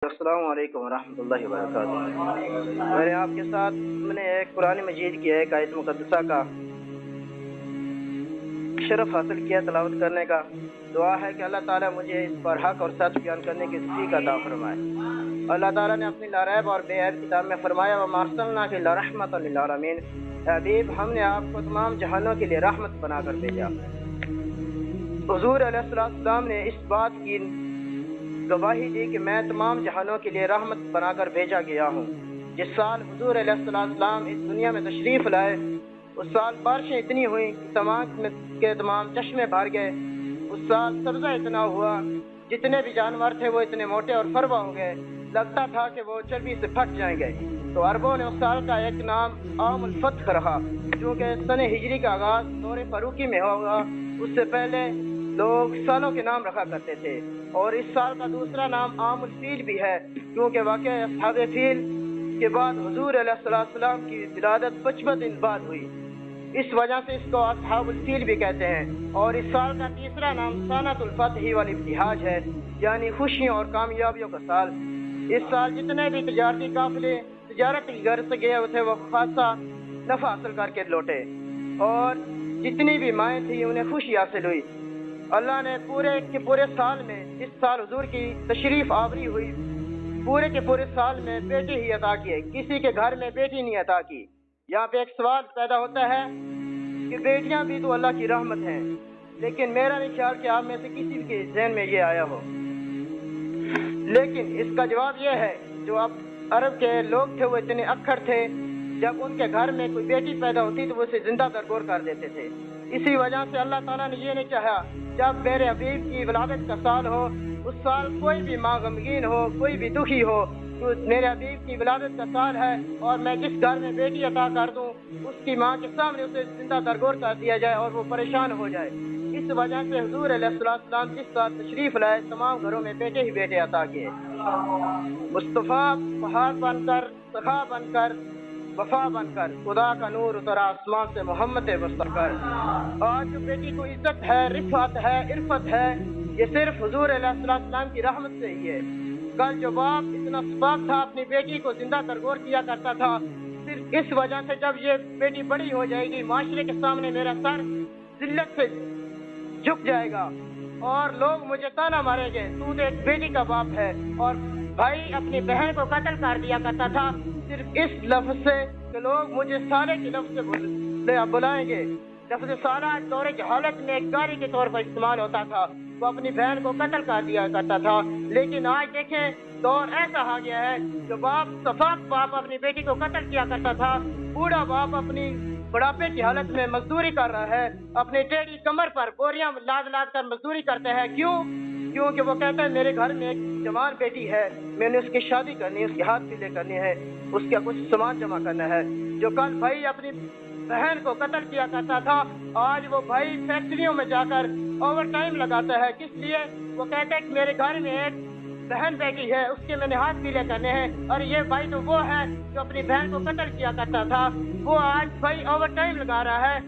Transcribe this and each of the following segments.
السلام علیکم ورحمۃ اللہ وبرکاتہ۔ میں نے آپ کے ساتھ ایک قرآن مجید کی ایک آیت مقدسہ کا شرف حاصل کیا تلاوت کرنے کا۔ دعا ہے کہ اللہ تعالیٰ مجھے اس پر حق اور سچ بیان کرنے کی توفیق عطا فرمائے۔ اللہ تعالیٰ نے اپنی لاریب اور بے عیب کتاب میں فرمایا وَمَا أَرْسَلْنَاكَ إِلَّا رَحْمَةً لِّلْعَالَمِينَ، اے حبیب ہم نے آپ کو تمام جہانوں کے لیے رحمت بنا کر بھیجا۔ حضور علیہ السلام نے اس بات کی گواہی دی کہ میں تمام جہانوں کے لیے رحمت بنا کر بھیجا گیا ہوں۔ جس سال حضور علیہ السلام اس دنیا میں تشریف لائے اس سال بارشیں اتنی ہوئیں کہ تمام کے تمام چشمے بھر گئے۔ اس سال سبزہ اتنا ہوا، جتنے بھی جانور تھے وہ اتنے موٹے اور فربا ہو گئے، لگتا تھا کہ وہ چربی سے پھٹ جائیں گے۔ تو عربوں نے اس سال کا ایک نام عام الفتح رہا، کیونکہ سن ہجری کا آغاز دور فاروقی میں ہوگا۔ اس سے پہلے لوگ سالوں کے نام رکھا کرتے تھے، اور اس سال کا دوسرا نام عام الفیل بھی ہے، کیونکہ واقعہ اصحاب فیل کے بعد حضور علیہ السلام کی ولادت 55 دن بعد ہوئی، اس وجہ سے اس کو اصحاب الفیل بھی کہتے ہیں۔ اور اس سال کا تیسرا نام سنۃ الفتح والابتہاج ہے، یعنی خوشیوں اور کامیابیوں کا سال۔ اس سال جتنے بھی تجارتی قافلے تجارت کی غرض سے گئے تھے وہ خاصا نفع حاصل کر کے لوٹے، اور جتنی بھی مائیں تھیں انہیں خوشی حاصل ہوئی۔ اللہ نے پورے کے پورے سال میں، اس سال حضور کی تشریف آوری ہوئی، پورے کے پورے سال میں بیٹے ہی عطا کیے، کسی کے گھر میں بیٹی نہیں عطا کی۔ یہاں پہ ایک سوال پیدا ہوتا ہے کہ بیٹیاں بھی تو اللہ کی رحمت ہیں، لیکن میرا نہیں خیال کہ آپ میں سے کسی کے ذہن میں یہ آیا ہو۔ لیکن اس کا جواب یہ ہے، جو اب عرب کے لوگ تھے وہ اتنے اکھڑ تھے، جب ان کے گھر میں کوئی بیٹی پیدا ہوتی تو وہ اسے زندہ درگور کر دیتے تھے۔ اسی وجہ سے اللہ تعالیٰ نے یہ نہیں چاہا جب میرے حبیب کی ولادت کا سال ہو، اس سال کوئی بھی ماں غمگین ہو، کوئی بھی دکھی ہو، تو میرے حبیب کی ولادت کا سال ہے اور میں جس گھر میں بیٹی عطا کر دوں اس کی ماں کے سامنے اسے زندہ درگور کر دیا جائے اور وہ پریشان ہو جائے۔ اس وجہ سے حضور علیہ السلام جس سال تشریف لائے تمام گھروں میں بیٹے ہی بیٹے عطا کیے۔ مصطفیٰ پہاڑ بن کر، سخا بن کر، وفا بن کر، خدا کا نور اترا آسمان سے محمد مصطفیٰ کر۔ آج جو بیٹی کو عزت ہے، رفعت ہے، عرفت ہے، یہ صرف حضور علیہ السلام کی رحمت سے ہی ہے۔ کل جو باپ اتنا سپاک تھا اپنی بیٹی کو زندہ درگور کیا کرتا تھا، صرف اس وجہ سے جب یہ بیٹی بڑی ہو جائے گی معاشرے کے سامنے میرا سر ذلت سے جھک جائے گا اور لوگ مجھے تانا ماریں گے، تو ایک بیٹی کا باپ ہے۔ اور بھائی اپنی بہن کو قتل کر دیا کرتا تھا صرف اس لفظ سے کہ لوگ مجھے سالے کے لفظ سے بلائیں گے۔ لفظ سالہ دور جہالت میں ایک گالی کے طور پر استعمال ہوتا تھا، وہ اپنی بہن کو قتل کر دیا کرتا تھا۔ لیکن آج دیکھیں دور ایسا آ گیا ہے، جو باپ صفاق باپ اپنی بیٹی کو قتل کیا کرتا تھا، بوڑھا باپ اپنی بڑھاپے کی حالت میں مزدوری کر رہا ہے، اپنی ٹیڑھی کمر پر بوریاں لاد لاد کر مزدوری کرتے ہیں۔ کیونکہ وہ کہتا ہے میرے گھر میں ایک جوان بیٹی ہے، میں نے اس کی شادی کرنی ہے، اس کے ہاتھ پیلے کرنے ہیں، اس کا کچھ سامان جمع کرنا ہے۔ جو کل بھائی اپنی بہن کو قتل کیا کرتا تھا، آج وہ بھائی فیکٹریوں میں جا کر اوور ٹائم لگاتا ہے۔ کس لیے؟ وہ کہتا ہے کہ میرے گھر میں ایک بہن بیٹی ہے، اس کے میں نے ہاتھ پیلے کرنے ہیں، اور یہ بھائی تو وہ ہے جو اپنی بہن کو قتل کیا کرتا تھا، وہ آج بھائی اوور ٹائم لگا رہا ہے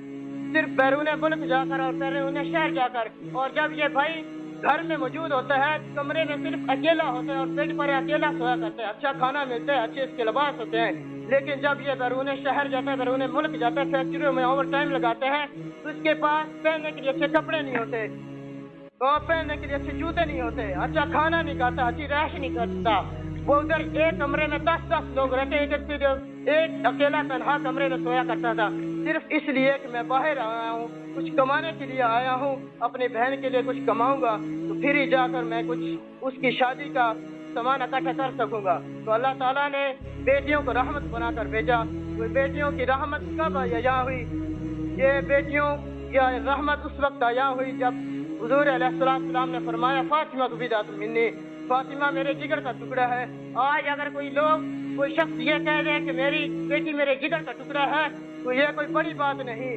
صرف بیرون ملک جا کر اور بیرون شہر جا کر۔ اور جب یہ بھائی گھر میں موجود ہوتا ہے، کمرے میں صرف اکیلا ہوتا ہے اور بیڈ پر اکیلا سویا کرتا ہے، اچھا کھانا ملتا ہے، اچھے اس کے لباس ہوتے ہیں، لیکن جب یہ بیرون شہر جاتا ہے، بیرون ملک جاتا ہے، فیکٹریوں میں اوور ٹائم لگاتے ہیں، تو اس کے پاس پہننے کے لیے اچھے کپڑے نہیں ہوتے، اور پہننے کے لیے اچھے جوتے نہیں ہوتے، اچھا کھانا نہیں کھاتا، اچھی رہائش نہیں کرتا۔ وہ ادھر ایک کمرے میں 10 لوگ رہتے ہیں، ادھر صرف ایک اکیلا تنہا کمرے میں سویا کرتا تھا، صرف اس لیے کہ میں باہر آیا ہوں، کچھ کمانے کے لیے آیا ہوں، اپنی بہن کے لیے کچھ کماؤں گا تو پھر ہی جا کر میں کچھ اس کی شادی کا سامان اکٹھا کر سکوں گا۔ تو اللہ تعالیٰ نے بیٹیوں کو رحمت بنا کر بھیجا۔ بیٹیوں کی رحمت کب عطا ہوئی؟ یہ بیٹیوں کی رحمت اس وقت عطا ہوئی جب حضور علیہ السلام نے فرمایا فاطمہ بضعۃ منی، فاطمہ میرے جگر کا ٹکڑا ہے۔ آج اگر کوئی شخص یہ کہہ دے کہ میری بیٹی میرے جگر کا ٹکڑا ہے تو یہ کوئی بڑی بات نہیں،